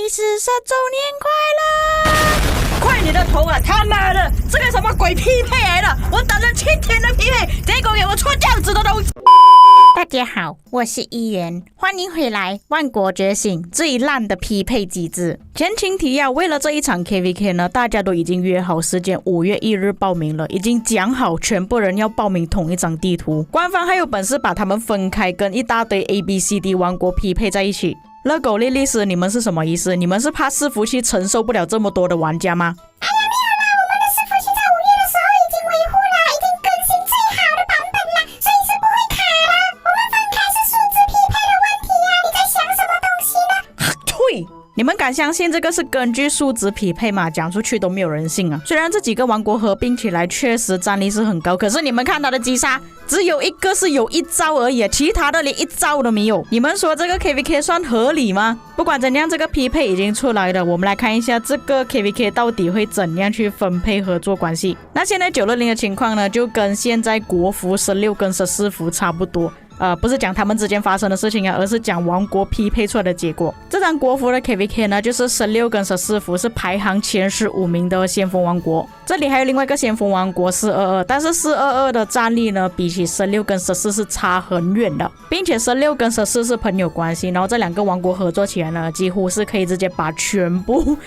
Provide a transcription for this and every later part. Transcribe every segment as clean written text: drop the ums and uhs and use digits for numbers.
历史10周年快乐！快你的头啊！他妈的，这个什么鬼匹配来的？我等了7天的匹配，结果给我出这样子的东西。大家好，我是议员，欢迎回来《万国觉醒》最烂的匹配机制。前情提要，为了这一场 KVK 呢，大家都已经约好时间，5月1日报名了，已经讲好全部人要报名同一张地图。官方还有本事把他们分开，跟一大堆 ABCD 王国匹配在一起。乐狗莉莉丝，你们是什么意思？你们是怕伺服器承受不了这么多的玩家吗？你们敢相信这个是根据数值匹配吗？讲出去都没有人信啊！虽然这几个王国合并起来确实战力是很高，可是你们看到的击杀只有一个是有1招而已，其他的连1招都没有。你们说这个 KVK 算合理吗？不管怎样，这个匹配已经出来了，我们来看一下这个 KVK 到底会怎样去分配合作关系。那现在960的情况呢，就跟现在国服16跟14服差不多。不是讲他们之间发生的事情啊，而是讲王国匹配出来的结果。这张国服的 KVK 呢，就是16跟14服是排行前15名的先锋王国。这里还有另外一个先锋王国422，但是422的战力呢，比起16跟14是差很远的，并且16跟14是朋友关系，然后这两个王国合作起来呢，几乎是可以直接把全部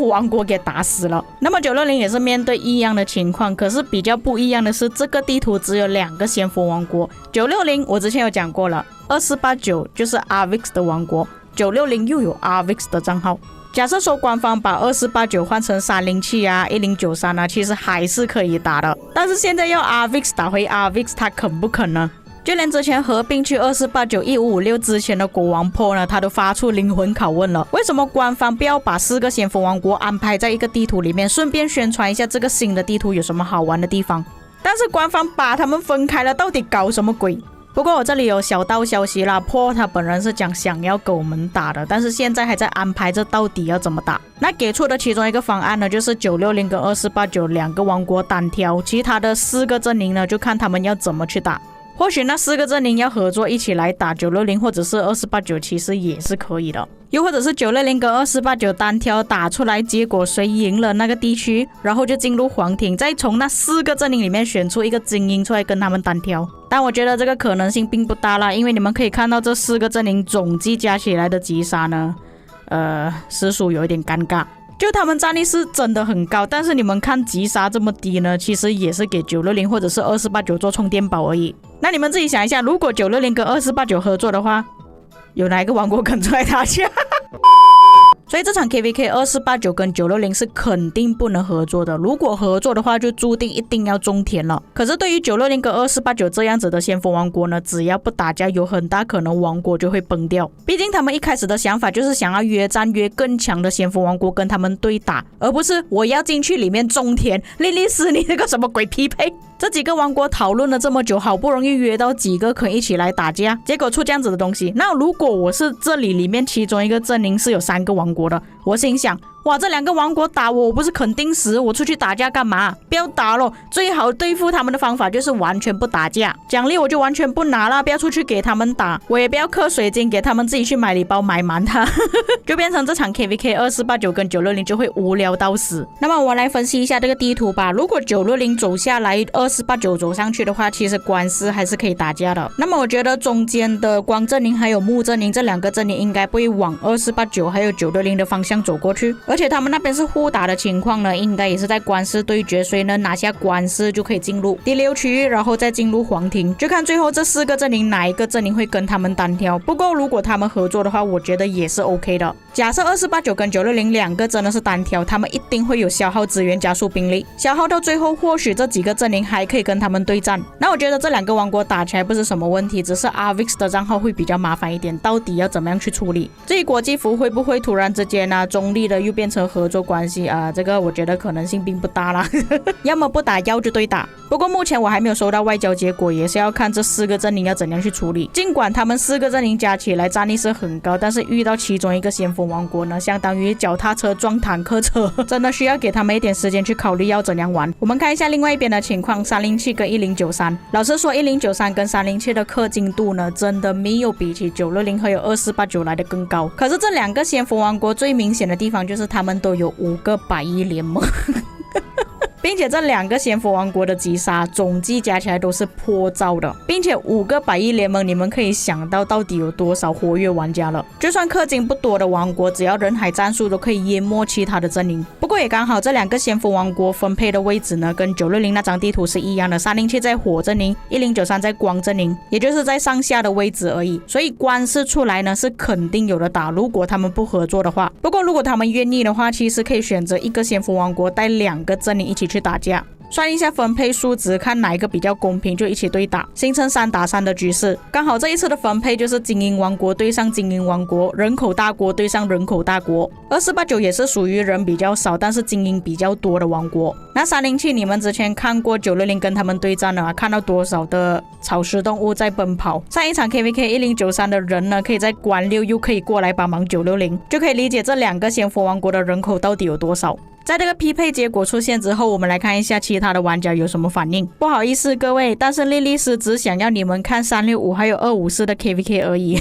王国给打死了。那么960也是面对一样的情况，可是比较不一样的是，这个地图只有2个先锋王国。960我之前有讲过了，2489就是 Arvix 的王国，960又有 Arvix 的账号。假设说官方把2489换成307啊、1093啊，其实还是可以打的。但是现在要 Arvix 打回 Arvix， 他肯不肯呢？就连之前合并去2489、1556之前的国王 Paul 呢，他都发出灵魂拷问了：为什么官方不要把4个先锋王国安排在一个地图里面，顺便宣传一下这个新的地图有什么好玩的地方？但是官方把他们分开了，到底搞什么鬼？不过我这里有小道消息啦，Paul 他本人是讲想要跟我们打的，但是现在还在安排这到底要怎么打。那给出的其中一个方案呢，就是960跟2489两个王国单挑，其他的4个阵营呢，就看他们要怎么去打。或许那4个阵营要合作一起来打960或者是2489，其实也是可以的。又或者是960跟2489单挑打出来，结果谁赢了那个地区，然后就进入皇庭，再从那4个阵营里面选出一个精英出来跟他们单挑。但我觉得这个可能性并不大啦，因为你们可以看到这4个阵营总计加起来的击杀呢，实属有一点尴尬。就他们战力是真的很高，但是你们看击杀这么低呢，其实也是给960或者是2489做充电宝而已。那你们自己想一下，如果960跟2489合作的话，有哪一个王国肯出来打架？所以这场 KVK 2489跟960是肯定不能合作的，如果合作的话就注定一定要种田了。可是对于960跟2489这样子的先锋王国呢，只要不打架，有很大可能王国就会崩掉。毕竟他们一开始的想法就是想要约战约更强的先锋王国跟他们对打，而不是我要进去里面种田。莉莉丝，你这个什么鬼匹配？这几个王国讨论了这么久，好不容易约到几个可以一起来打架，结果出这样子的东西。那如果我是这里面其中一个阵营是有3个王国的，我心想，哇，这2个王国打我不是肯定死，我出去打架干嘛？不要打咯，最好对付他们的方法就是完全不打架，奖励我就完全不拿了，不要出去给他们打，我也不要氪水晶给他们自己去买礼包买满它就变成这场 KVK 2489跟960就会无聊到死。那么我来分析一下这个地图吧。如果960走下来，2489走上去的话，其实官司还是可以打架的。那么我觉得中间的光阵营还有木阵营这2个阵营应该不会往2489还有960的方向走过去，而且他们那边是互打的情况呢，应该也是在官司对决，所以呢拿下官司就可以进入第6区域，然后再进入皇庭，就看最后这4个阵营哪一个阵营会跟他们单挑。不过如果他们合作的话，我觉得也是 OK 的。假设2489跟960两个真的是单挑，他们一定会有消耗资源加速兵力，消耗到最后或许这几个阵营还可以跟他们对战。那我觉得这2个王国打起来不是什么问题，只是 Arvix 的账号会比较麻烦一点，到底要怎么样去处理？至于国际服会不会突然之间中立的又变变成合作关系啊，这个我觉得可能性并不大啦。要么不打，要就对打。不过目前我还没有收到外交结果，也是要看这4个阵营要怎样去处理。尽管他们4个阵营加起来战力是很高，但是遇到其中一个先锋王国呢，相当于脚踏车撞坦克车，真的需要给他们一点时间去考虑要怎样玩。我们看一下另外一边的情况，307跟1093。老实说，1093跟307的氪金度呢，真的没有比起960还有2489来的更高。可是这2个先锋王国最明显的地方就是他们都有5个100亿联盟。并且这2个先锋王国的击杀总计加起来都是破兆的，并且5个100亿联盟，你们可以想到底有多少活跃玩家了。就算氪金不多的王国，只要人海战术都可以淹没其他的阵营。不过也刚好这2个先锋王国分配的位置呢，跟960那张地图是一样的，307在火阵营，1093在光阵营，也就是在上下的位置而已。所以官司出来呢是肯定有的打，如果他们不合作的话。不过如果他们愿意的话，其实可以选择一个先锋王国带2个阵营一起去打架，算一下分配数值，看哪一个比较公平就一起对打，形成3打3的局势。刚好这一次的分配就是精英王国对上精英王国，人口大国对上人口大国。2489也是属于人比较少但是精英比较多的王国。那307你们之前看过960跟他们对战了，看到多少的草食动物在奔跑。上一场 KVK 1093的人呢，可以在关6又可以过来帮忙960，就可以理解这2个先锋王国的人口到底有多少。在这个匹配结果出现之后，我们来看一下其他的玩家有什么反应。不好意思各位，但是莉莉丝只想要你们看365还有254的 KVK 而已。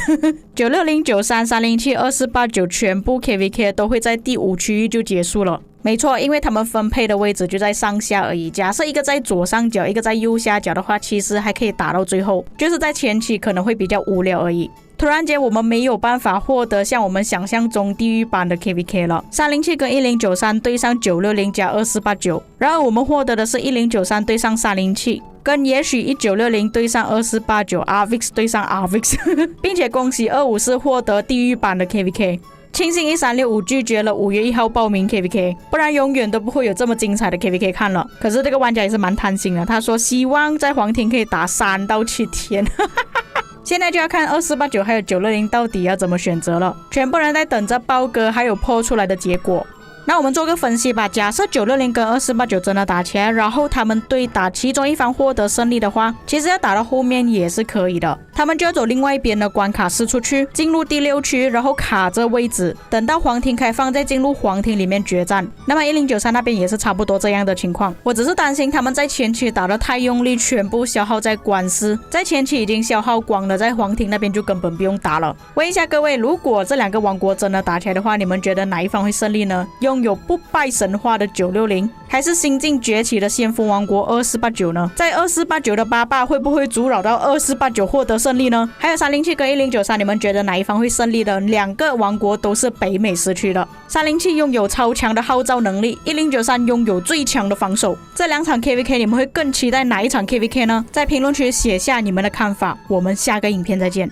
960、93、307、2489全部 KVK 都会在第5区域就结束了。没错，因为他们分配的位置就在上下而已。假设一个在左上角，一个在右下角的话，其实还可以打到最后，就是在前期可能会比较无聊而已。突然间我们没有办法获得像我们想象中地狱般的 KVK 了。307跟1093对上960加2489，然而我们获得的是1093对上307，跟也许1960对上2489 Arvix 对上 Arvix 并且恭喜254获得地狱版的 KVK。庆幸1365拒绝了5月1号报名 KVK， 不然永远都不会有这么精彩的 KVK 看了。可是这个玩家也是蛮贪心的，他说希望在皇庭可以打3到7天。现在就要看2489还有960到底要怎么选择了，全部人在等着豹哥还有破出来的结果。那我们做个分析吧，假设960跟2489真的打起来，然后他们对打其中一方获得胜利的话，其实要打到后面也是可以的。他们就要走另外一边的关卡撕出去，进入第6区，然后卡着位置，等到皇庭开放再进入皇庭里面决战。那么1093那边也是差不多这样的情况。我只是担心他们在前期打得太用力，全部消耗在官司，在前期已经消耗光了，在皇庭那边就根本不用打了。问一下各位，如果这2个王国真的打起来的话，你们觉得哪一方会胜利呢？拥有不败神话的960，还是新晋崛起的先锋王国2489呢？在2489的8霸会不会阻扰到2489获得胜利呢？还有307跟1093，你们觉得哪一方会胜利呢？2个王国都是北美时区的，307拥有超强的号召能力，1093拥有最强的防守。这2场 KVK 你们会更期待哪一场 KVK 呢？在评论区写下你们的看法，我们下个影片再见。